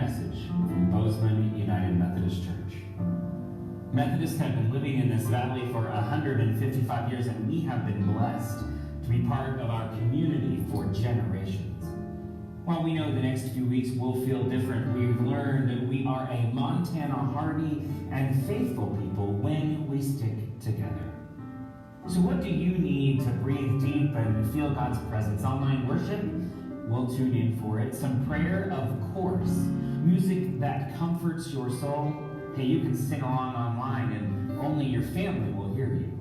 message from Bozeman United Methodist Church. Methodists have been living in this valley for 155 years, and we have been blessed to be part of our community for generations. While we know the next few weeks will feel different, we've learned that we are a Montana hardy and faithful people when we stick together. So what do you need to breathe deep and feel God's presence? Online worship? We'll tune in for it. Some prayer, of course. Music that comforts your soul. Hey, you can sing along online and only your family will hear you.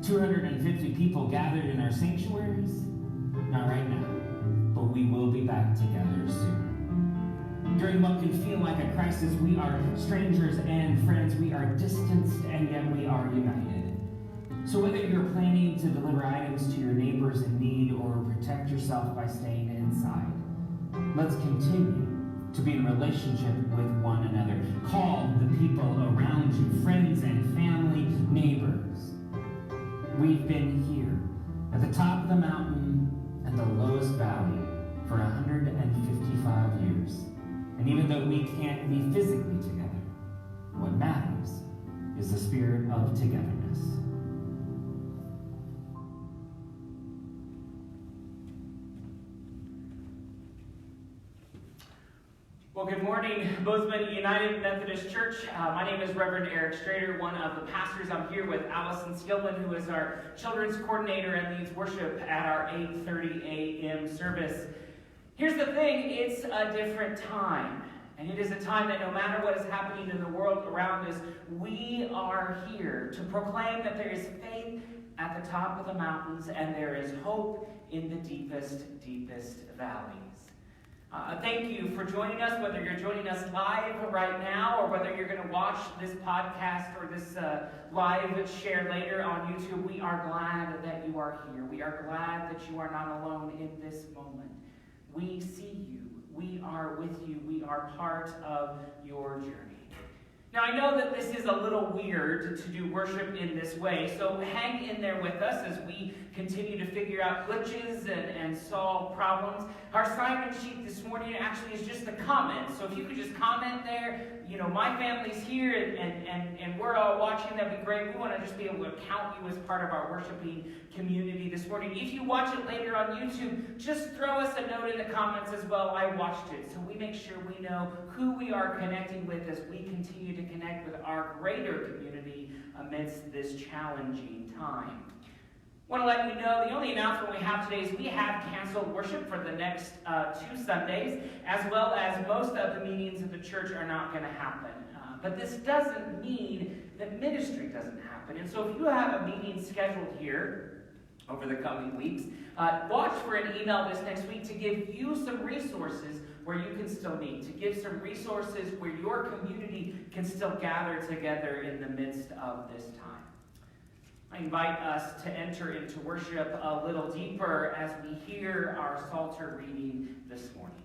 250 people gathered in our sanctuaries? Not right now, but we will be back together soon. During what can feel like a crisis, we are strangers and friends. We are distanced and yet we are united. So whether you're planning to deliver items to your neighbors in need or protect yourself by staying inside, let's continue to be in relationship with one another. Call the people around you, friends and family, neighbors. We've been here at the top of the mountain and the lowest valley for 155 years. And even though we can't be physically together, what matters is the spirit of togetherness. Well, good morning, Bozeman United Methodist Church. My name is Reverend Eric Strader, one of the pastors. I'm here with Allison Skillman, who is our children's coordinator and leads worship at our 8:30 a.m. service. Here's the thing, it's a different time. And it is a time that no matter what is happening in the world around us, we are here to proclaim that there is faith at the top of the mountains and there is hope in the deepest valleys. Thank you for joining us, whether you're joining us live right now or whether you're going to watch this podcast or this live share later on YouTube. We are glad that you are here. We are glad that you are not alone in this moment. We see you. We are with you. We are part of your journey. Now, I know that this is a little weird to do worship in this way, so hang in there with us as we continue to figure out glitches and solve problems. Our assignment sheet this morning actually is just a comment, so if you could just comment there, you know, my family's here and we're all watching, that'd be great. We want to just be able to count you as part of our worshiping community this morning. If you watch it later on YouTube, just throw us a note in the comments as well. I watched it, so we make sure we know who we are connecting with as we continue to connect with our greater community amidst this challenging time. I want to let you know the only announcement we have today is we have canceled worship for the next 2 Sundays, as well as most of the meetings of the church are not going to happen. But this doesn't mean that ministry doesn't happen. And so if you have a meeting scheduled here over the coming weeks, watch for an email this next week to give you some resources where you can still meet, to give some resources where your community can still gather together in the midst of this time. I invite us to enter into worship a little deeper as we hear our Psalter reading this morning.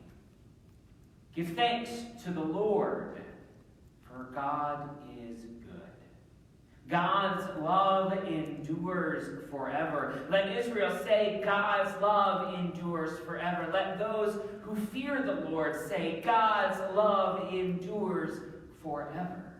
Give thanks to the Lord, for God is good. God's love endures forever. Let Israel say, God's love endures forever. Let those who fear the Lord say, God's love endures forever.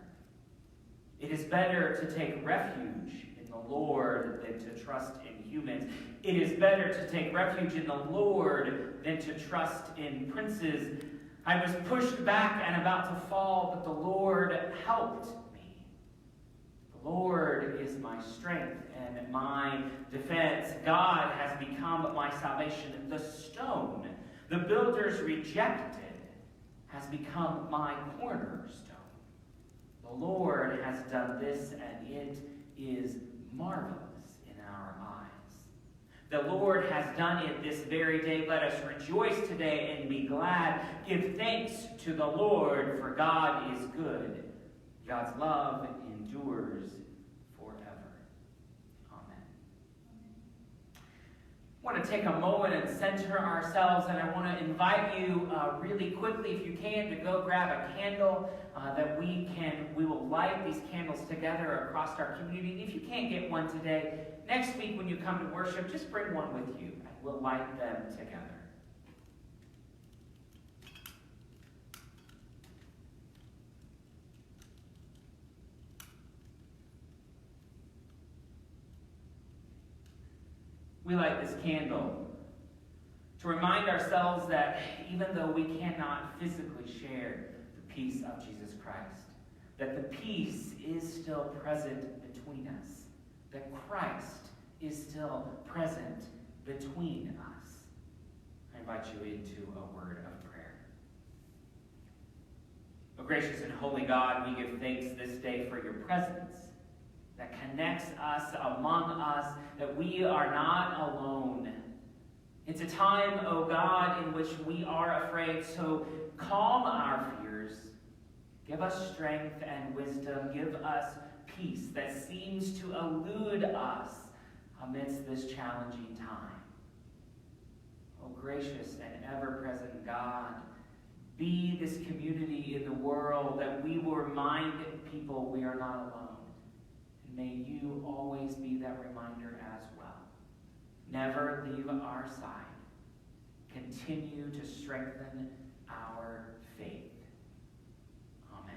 It is better to take refuge in the Lord than to trust in humans. It is better to take refuge in the Lord than to trust in princes. I was pushed back and about to fall, but the Lord helped me. The Lord is my strength and my defense. God has become my salvation. The stone the builders rejected has become my cornerstone. The Lord has done this, and it is marvelous in our eyes. The Lord has done it this very day. Let us rejoice today and be glad. Give thanks to the Lord, for God is good. God's love endures forever. Amen. I want to take a moment and center ourselves, and I want to invite you really quickly, if you can, to go grab a candle that we will light these candles together across our community. And if you can't get one today, next week when you come to worship, just bring one with you, and we'll light them together. we light this candle to remind ourselves that even though we cannot physically share the peace of Jesus Christ, that the peace is still present between us, that Christ is still present between us. I invite you into a word of prayer. O gracious and holy God, we give thanks this day for your presence that connects us among us, that we are not alone. It's a time, O God, in which we are afraid, so calm our fears. Give us strength and wisdom. Give us peace that seems to elude us amidst this challenging time. O gracious and ever-present God, be this community in the world that we will remind people we are not alone. And may you always be that reminder as well. Never leave our side. Continue to strengthen our faith. Amen.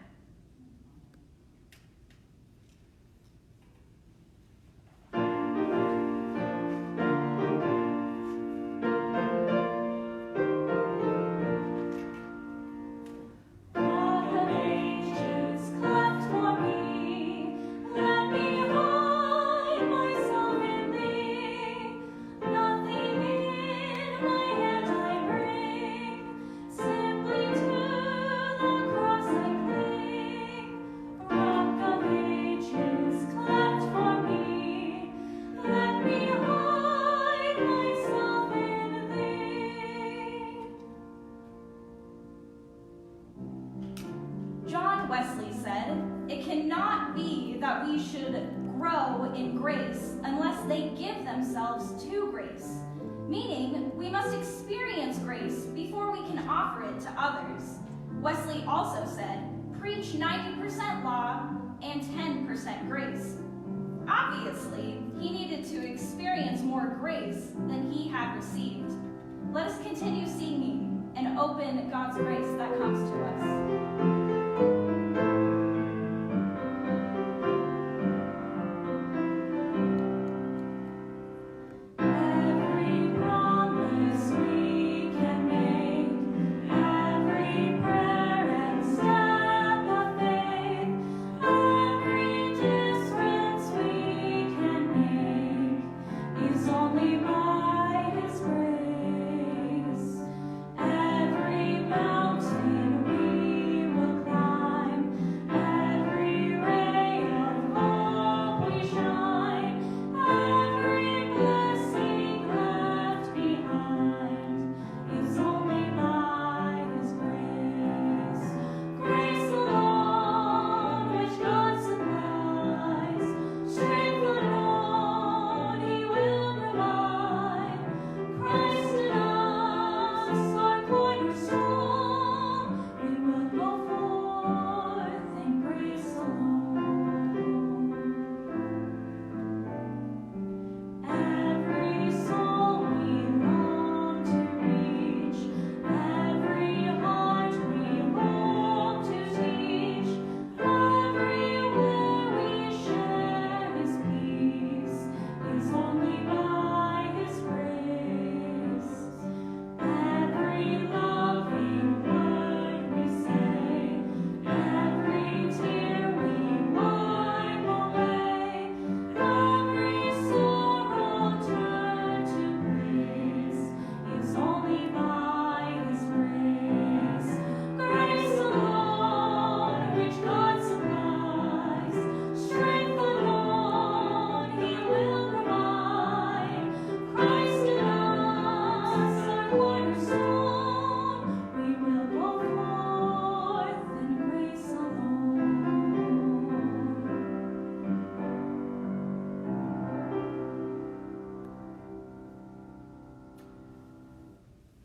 Wesley said, "It cannot be that we should grow in grace unless they give themselves to grace," meaning we must experience grace before we can offer it to others. Wesley also said, "Preach 90% law and 10% grace." Obviously, he needed to experience more grace than he had received. Let us continue singing and open God's grace that comes to us.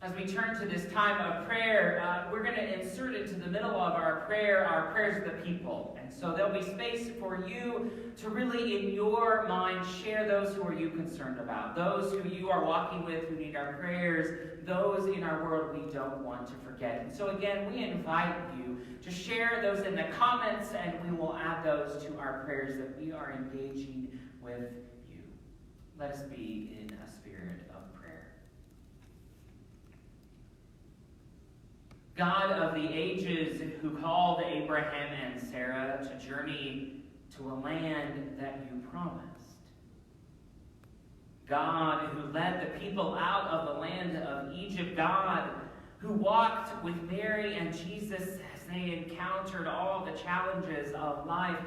As we turn to this time of prayer, we're going to insert into the middle of our prayers of the people. And so there'll be space for you to really, in your mind, share those who are you concerned about, those who you are walking with who need our prayers, those in our world we don't want to forget. And so again, we invite you to share those in the comments, and we will add those to our prayers that we are engaging with you. Let us be in a spirit of prayer. God of the ages, who called Abraham and Sarah to journey to a land that you promised. God who led the people out of the land of Egypt. God who walked with Mary and Jesus as they encountered all the challenges of life.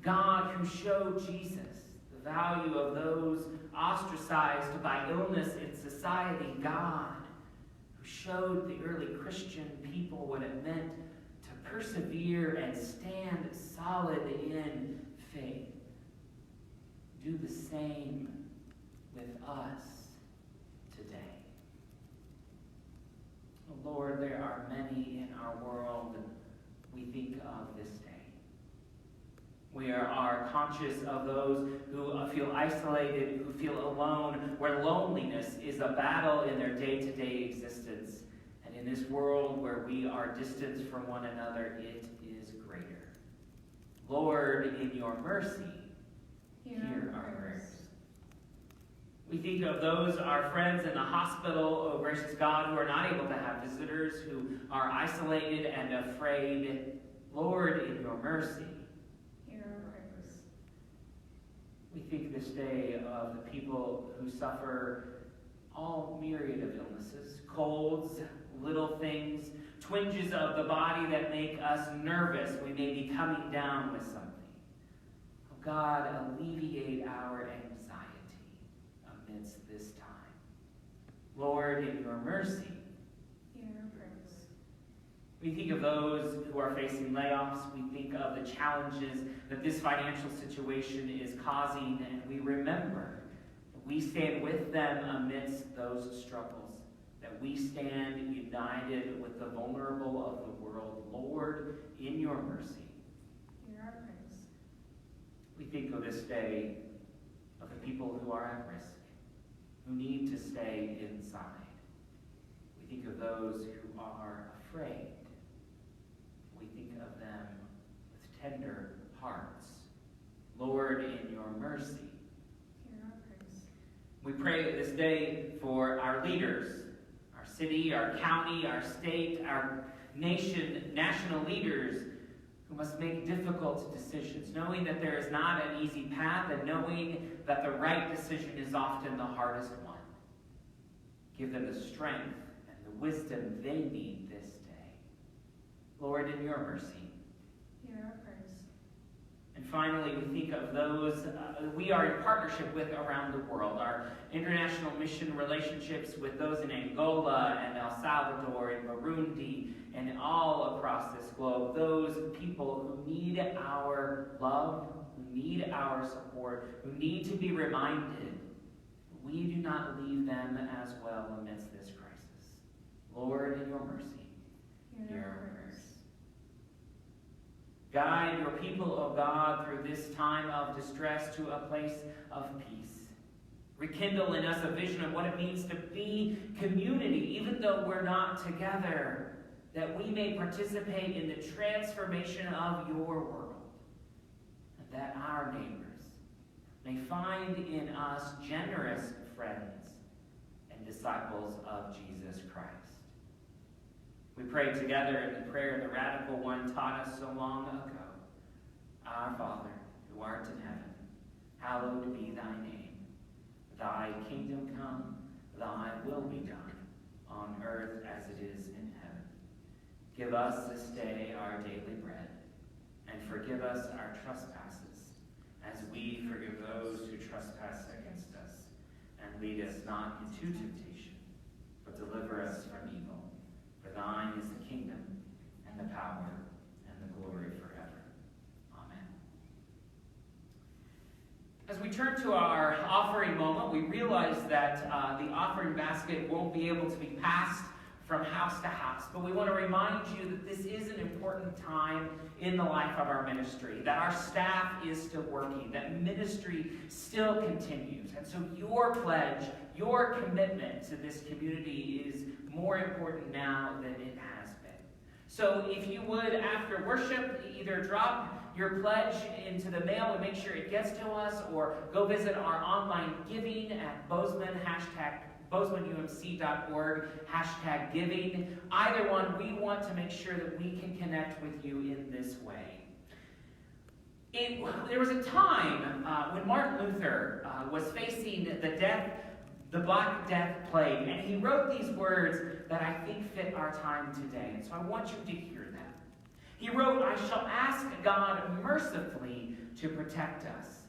God who showed Jesus the value of those ostracized by illness in society. God who showed the early Christian people what it meant to persevere and stand solid in faith. Do the same with us today. Oh Lord, there are many in our world we think of this day. We are conscious of those who feel isolated, who feel alone, where loneliness is a battle in their day-to-day existence. And in this world where we are distanced from one another, it is greater. Lord, in your mercy, hear our prayers. We think of those, our friends in the hospital, oh gracious God, who are not able to have visitors, who are isolated and afraid. Lord, in your mercy, hear our prayers. We think this day of the people who suffer all myriad of illnesses, colds, little things, twinges of the body that make us nervous. We may be coming down with something. Oh God, alleviate our anxiety amidst this time. Lord, in your mercy, hear our prayers. We think of those who are facing layoffs. We think of the challenges that this financial situation is causing, and we remember that we stand with them amidst those struggles, that we stand united with the vulnerable of the world. Lord, in your mercy, hear our prayers. We think of this day of the people who are at risk, who need to stay inside. We think of those who are afraid. We think of them with tender hearts. Lord, in your mercy, hear our prayers. We pray this day for our leaders, our city, our county, our state, our nation, national leaders who must make difficult decisions, knowing that there is not an easy path and knowing that the right decision is often the hardest one. Give them the strength and the wisdom they need this day. Lord, in your mercy, hear our prayers. And finally, we think of those we are in partnership with around the world, our international mission relationships with those in Angola and El Salvador and Burundi and all across this globe, those people who need our love, who need our support, who need to be reminded we do not leave them as well amidst this crisis. Lord, in your mercy, hear our prayers. Guide your people, O God, through this time of distress to a place of peace. Rekindle in us a vision of what it means to be community, even though we're not together, that we may participate in the transformation of your world, and that our neighbors may find in us generous friends and disciples of Jesus Christ. We pray together in the prayer the radical one taught us so long ago. Our Father, who art in heaven, hallowed be thy name. Thy kingdom come, thy will be done, on earth as it is in heaven. Give us this day our daily bread, and forgive us our trespasses, as we forgive those who trespass against us. And lead us not into temptation, but deliver us from evil. For thine is the kingdom, and the power, and the glory forever. Amen. As we turn to our offering moment, we realize that the offering basket won't be able to be passed from house to house. But we want to remind you that this is an important time in the life of our ministry, that our staff is still working, that ministry still continues. And so your pledge, your commitment to this community is more important now than it has been. So if you would, after worship, either drop your pledge into the mail and make sure it gets to us, or go visit our online giving at BOZMANUMC.org, #giving. Either one, we want to make sure that we can connect with you in this way. There was a time when Martin Luther was facing the Black Death plague, and he wrote these words that I think fit our time today. And so I want you to hear them. He wrote, "I shall ask God mercifully to protect us,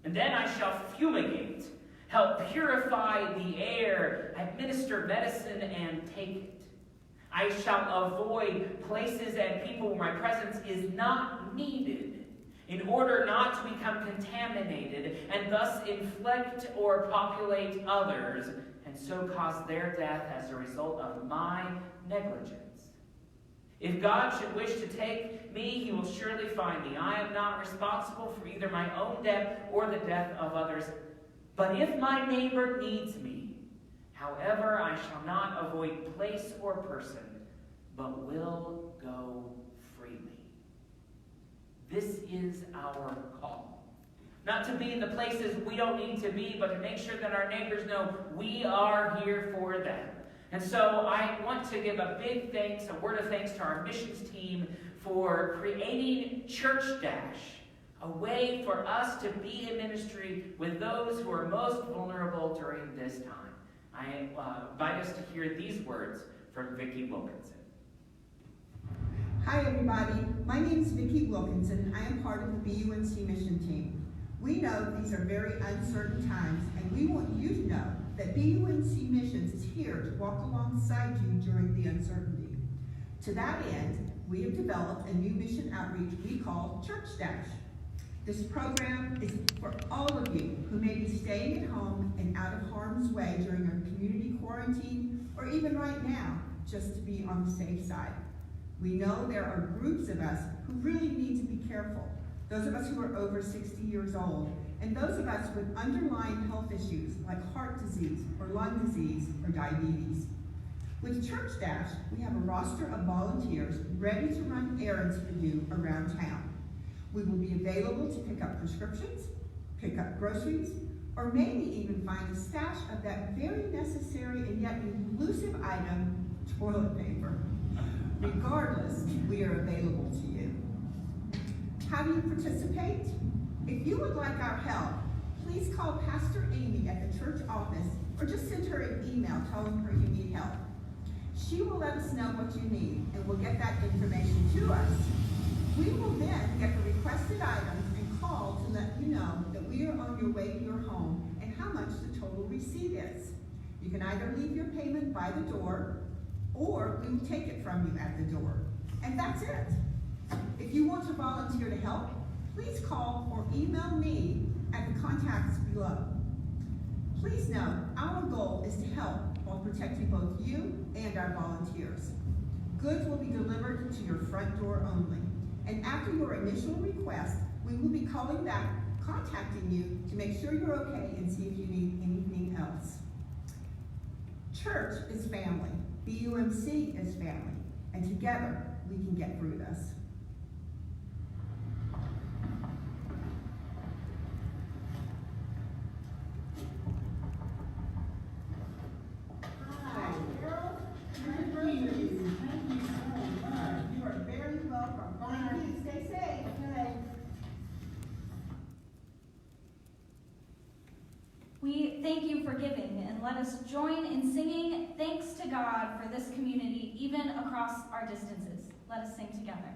and then I shall fumigate, help purify the air, administer medicine, and take it. I shall avoid places and people where my presence is not needed, in order not to become contaminated, and thus inflict or populate others, and so cause their death as a result of my negligence. If God should wish to take me, he will surely find me. I am not responsible for either my own death or the death of others. But if my neighbor needs me, however, I shall not avoid place or person, but will go freely." This is our call. Not to be in the places we don't need to be, but to make sure that our neighbors know we are here for them. And so I want to give a big thanks, a word of thanks to our missions team for creating Church Dash, a way for us to be in ministry with those who are most vulnerable during this time. I invite us to hear these words from Vicki Wilkinson. Hi everybody, my name is Vicki Wilkinson. I am part of the BUMC mission team. We know these are very uncertain times, and we want you to know that BUMC Missions is here to walk alongside you during the uncertainty. To that end, we have developed a new mission outreach we call Church Dash. This program is for all of you who may be staying at home and out of harm's way during our community quarantine, or even right now, just to be on the safe side. We know there are groups of us who really need to be careful. Those of us who are over 60 years old, and those of us with underlying health issues like heart disease or lung disease or diabetes. With Church Dash, we have a roster of volunteers ready to run errands for you around town. We will be available to pick up prescriptions, pick up groceries, or maybe even find a stash of that very necessary and yet elusive item, toilet paper. Regardless, we are available to you. How do you participate? If you would like our help, please call Pastor Amy at the church office or just send her an email telling her you need help. She will let us know what you need and will get that information to us. We will then get the requested items and call to let you know that we are on your way to your home and how much the total receipt is. You can either leave your payment by the door, or we will take it from you at the door. And that's it. If you want to volunteer to help, please call or email me at the contacts below. Please know, our goal is to help while protecting both you and our volunteers. Goods will be delivered to your front door only. And after your initial request, we will be calling back, contacting you to make sure you're okay and see if you need anything else. Church is family. BUMC is family. And together, we can get through this. Hi, Carol. Thank you so much. You are very welcome. Thank you. Stay safe. Okay. We thank you for giving, and let us join in singing thanks to God for this community, even across our distances. Let us sing together.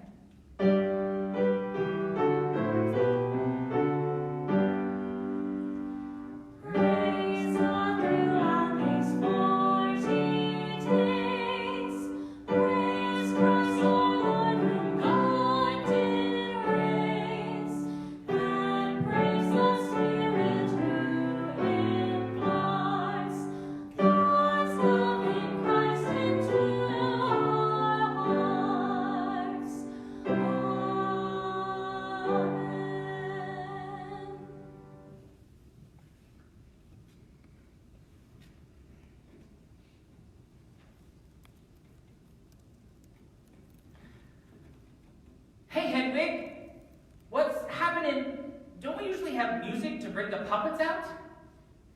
bring the puppets out?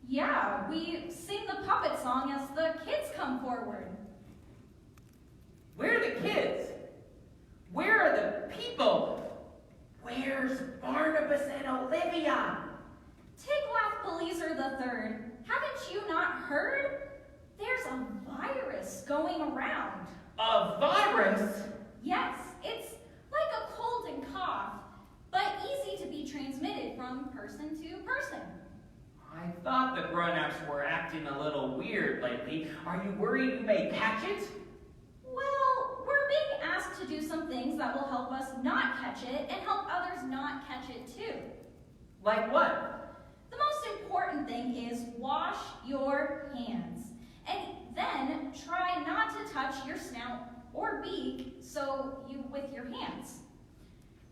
Yeah, we sing the puppet song as the kids come forward. Where are the kids? Where are the people? Where's Barnabas and Olivia? Tiglath-Pileser III, haven't you not heard? There's a virus going around. A virus? Yes, it's like a cold and cough, but easy to be transmitted from person to person. I thought the grown-ups were acting a little weird lately. Are you worried you may catch it? Well, we're being asked to do some things that will help us not catch it and help others not catch it too. Like what? The most important thing is wash your hands. And then try not to touch your snout or beak with your hands.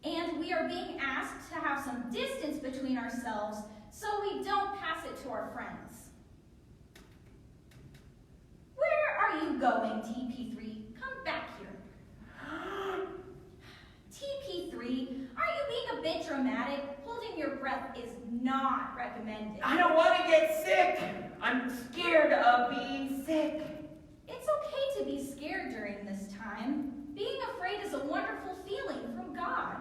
And we are being asked to have some distance between ourselves so we don't pass it to our friends. Where are you going, TP3? Come back here. TP3, are you being a bit dramatic? Holding your breath is not recommended. I don't want to get sick. I'm scared of being sick. It's okay to be scared during this time. Being afraid is a wonderful feeling from God.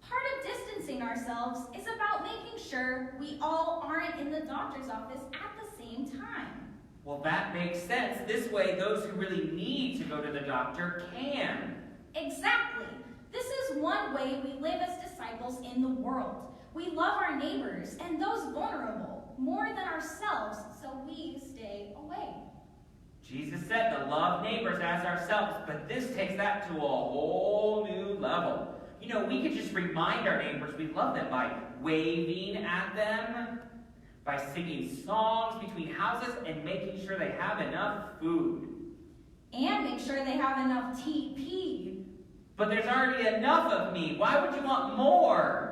Part of distancing ourselves is about making sure we all aren't in the doctor's office at the same time. Well, that makes sense. This way, those who really need to go to the doctor can. Exactly. This is one way we live as disciples in the world. We love our neighbors and those vulnerable more than ourselves, so we stay away. Jesus said to love neighbors as ourselves, but this takes that to a whole new level. You know, we could just remind our neighbors we love them by waving at them, by singing songs between houses, and making sure they have enough food. And make sure they have enough TP. But there's already enough of me. Why would you want more?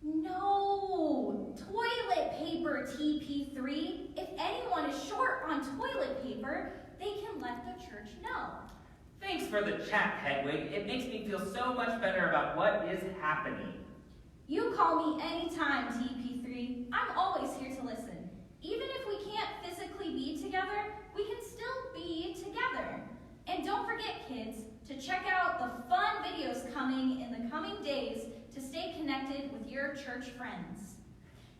No, toilet paper, TP3. If anyone is short on toilet paper, they can let the church know. Thanks for the chat, Hedwig. It makes me feel so much better about what is happening. You call me anytime, TP3. I'm always here to listen. Even if we can't physically be together, we can still be together. And don't forget, kids, to check out the fun videos coming in the coming days to stay connected with your church friends.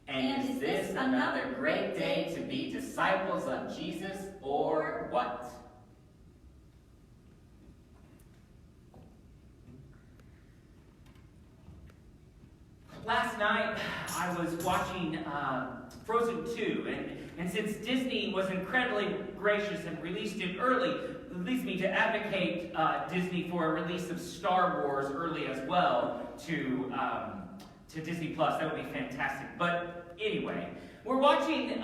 And is this another great day to be disciples of Jesus, or what? Last night, I was watching Frozen 2, and since Disney was incredibly gracious and released it early, it leads me to advocate Disney for a release of Star Wars early as well to Disney Plus. That would be fantastic. But anyway, we're watching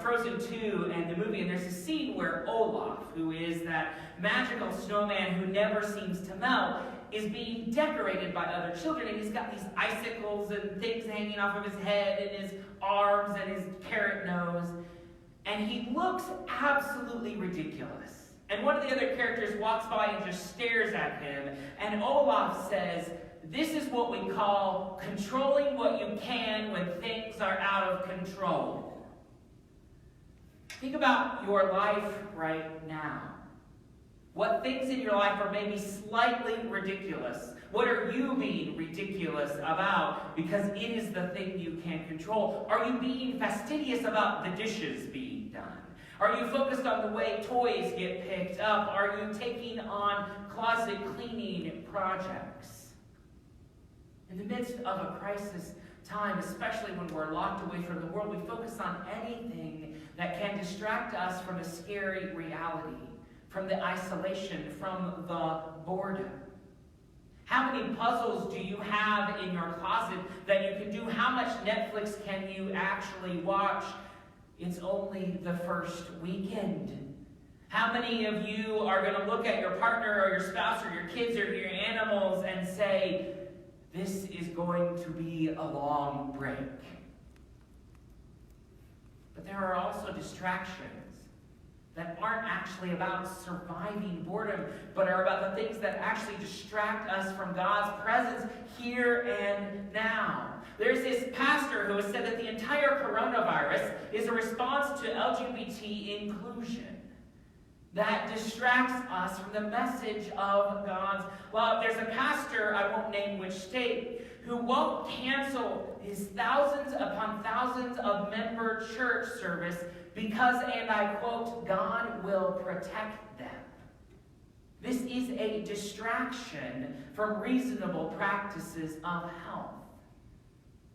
Frozen 2 and the movie, and there's a scene where Olaf, who is that magical snowman who never seems to melt, is being decorated by other children, and he's got these icicles and things hanging off of his head and his arms and his carrot nose, and he looks absolutely ridiculous. And one of the other characters walks by and just stares at him, and Olaf says, "This is what we call controlling what you can when things are out of control." Think about your life right now. What things in your life are maybe slightly ridiculous? What are you being ridiculous about because it is the thing you can control? Are you being fastidious about the dishes being done? Are you focused on the way toys get picked up? Are you taking on closet cleaning projects? In the midst of a crisis time, especially when we're locked away from the world, we focus on anything that can distract us from a scary reality, from the isolation, from the boredom. How many puzzles do you have in your closet that you can do? How much Netflix can you actually watch? It's only the first weekend. How many of you are going to look at your partner or your spouse or your kids or your animals and say, this is going to be a long break? But there are also distractions that aren't actually about surviving boredom, but are about the things that actually distract us from God's presence here and now. There's this pastor pastor who has said that the entire coronavirus is a response to LGBT inclusion that distracts us from the message of God's love. There's a pastor, I won't name which state, who won't cancel his thousands upon thousands of member church service because, and I quote, God will protect them. This is a distraction from reasonable practices of health.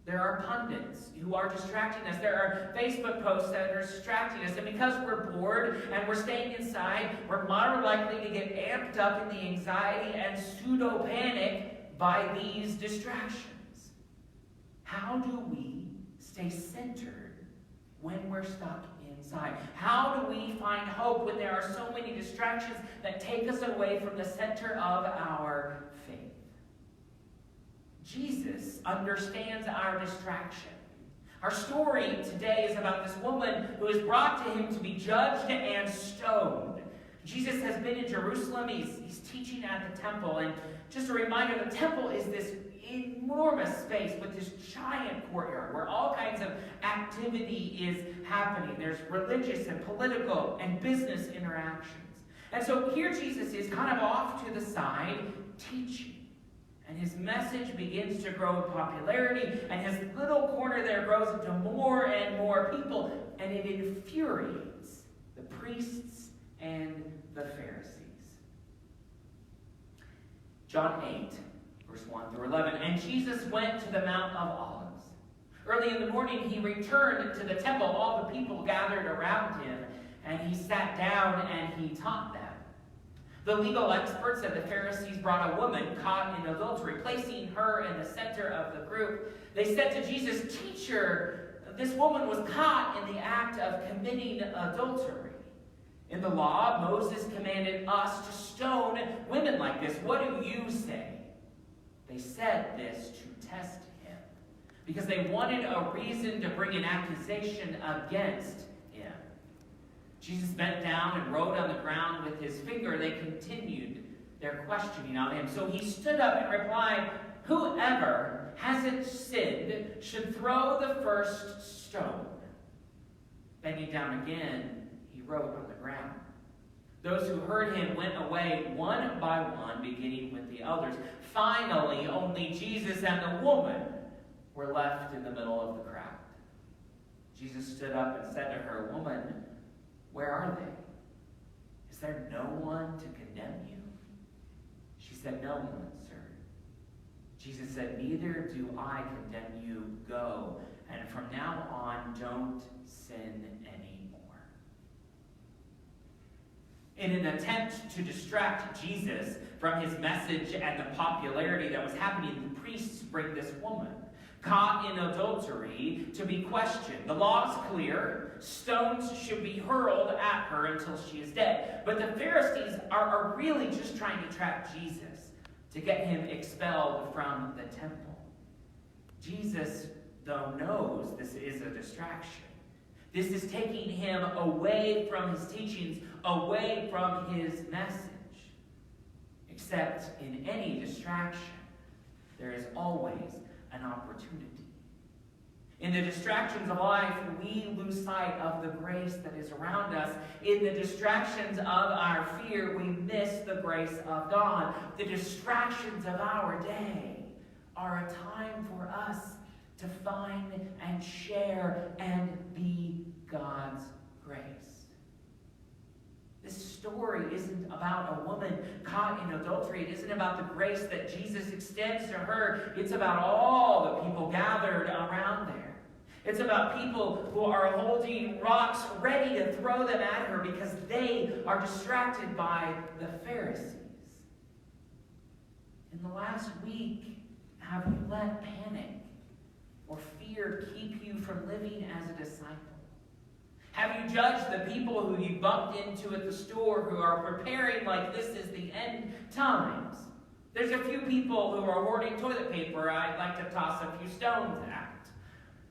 There are pundits who are distracting us. There are Facebook posts that are distracting us. And because we're bored and we're staying inside, we're more likely to get amped up in the anxiety and pseudo-panic by these distractions. How do we stay centered when we're stuck inside? How do we find hope when there are so many distractions that take us away from the center of our faith? Jesus understands our distraction. Our story today is about this woman who is brought to him to be judged and stoned. Jesus has been in Jerusalem. He's teaching at the temple. And just a reminder, the temple is this enormous space with this giant courtyard where all kinds of activity is happening. There's religious and political and business interactions. And so here Jesus is kind of off to the side teaching. And his message begins to grow in popularity, and his little corner there grows into more and more people, and it infuriates the priests and the Pharisees. John 8, verse 1 through 11. And Jesus went to the Mount of Olives. Early in the morning he returned to the temple. All the people gathered around him, and he sat down and he taught them. The legal experts and the Pharisees brought a woman caught in adultery, placing her in the center of the group. They said to Jesus, "Teacher, this woman was caught in the act of committing adultery. In the law, Moses commanded us to stone women like this. What do you say?" They said this to test him, because they wanted a reason to bring an accusation against him. Jesus bent down and wrote on the ground with his finger. They continued their questioning on him. So he stood up and replied, "Whoever hasn't sinned should throw the first stone." Bending down again, he wrote on the ground. Those who heard him went away one by one, beginning with the elders. Finally, only Jesus and the woman were left in the middle of the crowd. Jesus stood up and said to her, "Woman, where are they? Is there no one to condemn you?" She said, "No one, sir." Jesus said, "Neither do I condemn you. Go, and from now on, don't sin anymore." In an attempt to distract Jesus from his message and the popularity that was happening, the priests bring this woman caught in adultery to be questioned. The law is clear. Stones should be hurled at her until she is dead. But the Pharisees are really just trying to trap Jesus to get him expelled from the temple. Jesus, though, knows this is a distraction. This is taking him away from his teachings, away from his message. Except in any distraction, there is always an opportunity. In the distractions of life, we lose sight of the grace that is around us. In the distractions of our fear, we miss the grace of God. The distractions of our day are a time for us to find and share and be God's grace. This story isn't about a woman caught in adultery. It isn't about the grace that Jesus extends to her. It's about all the people gathered around there. It's about people who are holding rocks ready to throw them at her because they are distracted by the Pharisees. In the last week, have you let panic or fear keep you from living as a disciple? Have you judged the people who you bumped into at the store who are preparing like this is the end times? There's a few people who are hoarding toilet paper I'd like to toss a few stones at.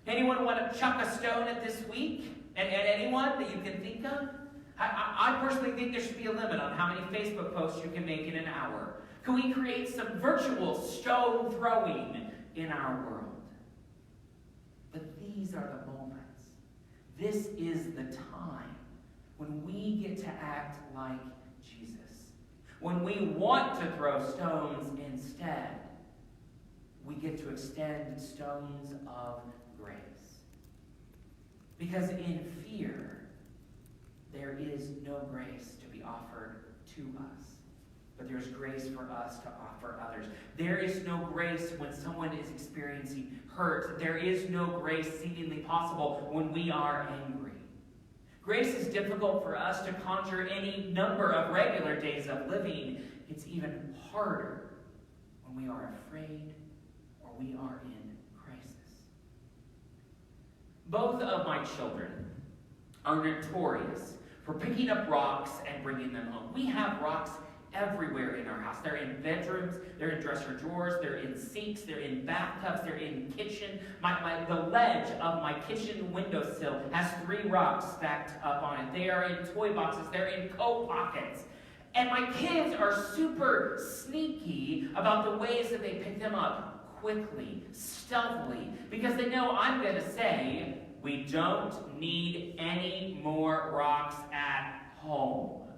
Anyone want to chuck a stone at this week? At anyone that you can think of? I personally think there should be a limit on how many Facebook posts you can make in an hour. Can we create some virtual stone throwing in our world? But are the moments. This is the time when we get to act like Jesus. When we want to throw stones instead, we get to extend stones of grace. Because in fear, there is no grace to be offered to us. But there's grace for us to offer others. There is no grace when someone is experiencing hurt. There is no grace seemingly possible when we are angry. Grace is difficult for us to conjure any number of regular days of living. It's even harder when we are afraid or we are in crisis. Both of my children are notorious for picking up rocks and bringing them home. We have rocks everywhere in our house. They're in bedrooms, they're in dresser drawers, they're in sinks, they're in bathtubs, they're in kitchen. The ledge of my kitchen windowsill has 3 rocks stacked up on it. They are in toy boxes, they're in coat pockets. And my kids are super sneaky about the ways that they pick them up quickly, stealthily, because they know I'm going to say, we don't need any more rocks at home.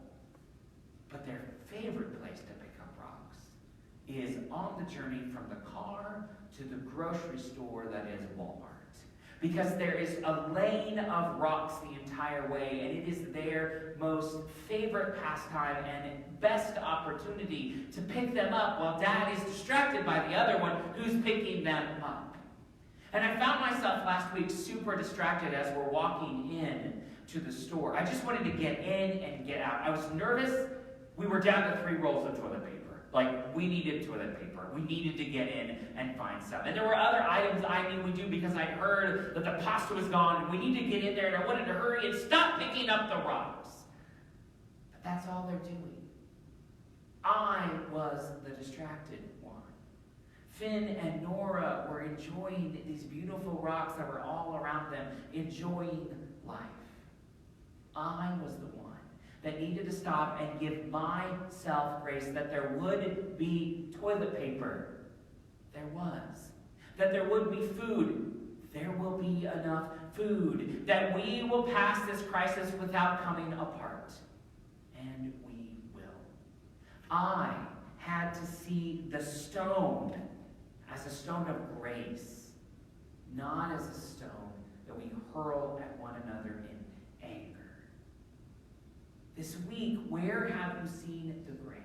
But their favorite place to pick up rocks is on the journey from the car to the grocery store that is Walmart. Because there is a lane of rocks the entire way, and it is their most favorite pastime and best opportunity to pick them up while Dad is distracted by the other one who's picking them up. And I found myself last week super distracted as we're walking in to the store. I just wanted to get in and get out. I was nervous. We were down to 3 rolls of toilet paper. Like, we needed toilet paper. We needed to get in and find some. And there were other items I knew we do because I heard that the pasta was gone and we needed to get in there and I wanted to hurry and stop picking up the rocks. But that's all they're doing. I was the distracted one. Finn and Nora were enjoying these beautiful rocks that were all around them, enjoying life. I was the one that needed to stop and give myself grace, that there would be toilet paper. There was. That there would be food. There will be enough food. That we will pass this crisis without coming apart. And we will. I had to see the stone as a stone of grace, not as a stone that we hurl at one another in anger. This week, where have you seen the grace?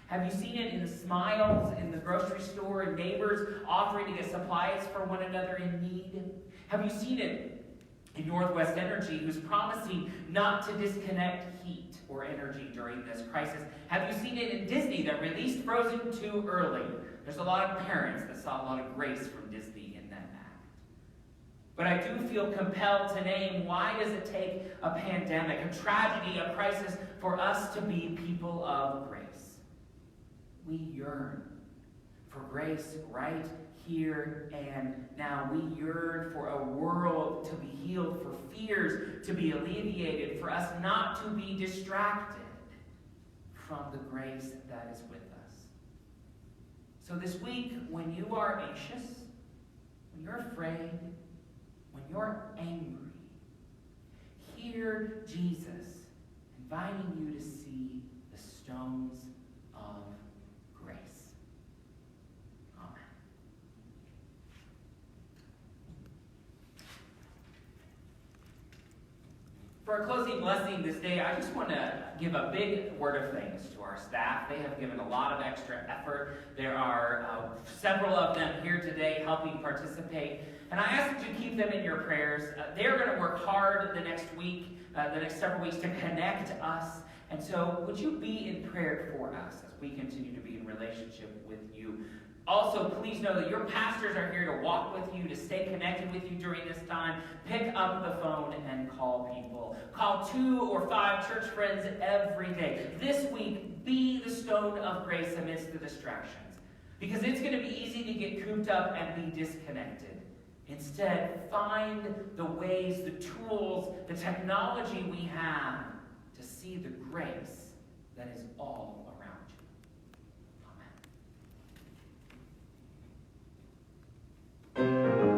Have you seen it in the smiles in the grocery store and neighbors offering to get supplies for one another in need? Have you seen it in Northwest Energy, who's promising not to disconnect heat or energy during this crisis? Have you seen it in Disney that released Frozen too early? There's a lot of parents that saw a lot of grace from Disney in that act. But I do feel compelled to name, why does it take a pandemic, a tragedy, a crisis, for us to be people of grace? We yearn for grace right here and now. We yearn for a world to be healed, for fears to be alleviated, for us not to be distracted from the grace that is with us. So this week, when you are anxious, when you're afraid, when you're angry, hear Jesus inviting you to see the stones of grace. Amen. For our closing blessing this day, I just want to give a big word of thanks to our staff. They have given a lot of extra effort. There are several of them here today helping participate. And I ask that you keep them in your prayers. They're going to work hard the next week, the next several weeks, to connect us. And so would you be in prayer for us as we continue to be in relationship with you? Also, please know that your pastors are here to walk with you, to stay connected with you during this time. Pick up the phone and call people. Call 2 or 5 church friends every day. This week, be the stone of grace amidst the distractions. Because it's going to be easy to get cooped up and be disconnected. Instead, find the ways, the tools, the technology we have to see the grace that is all around you. Amen.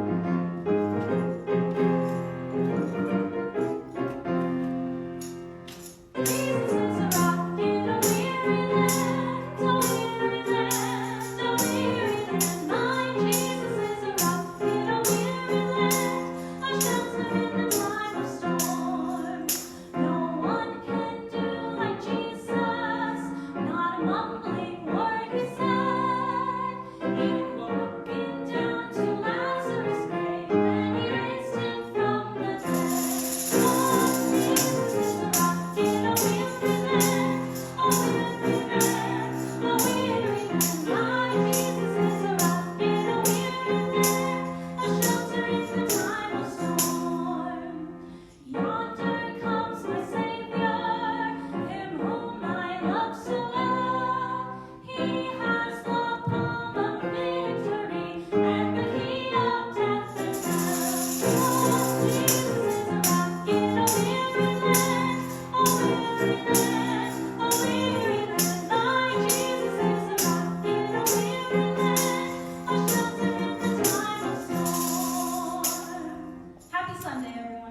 Sunday, everyone.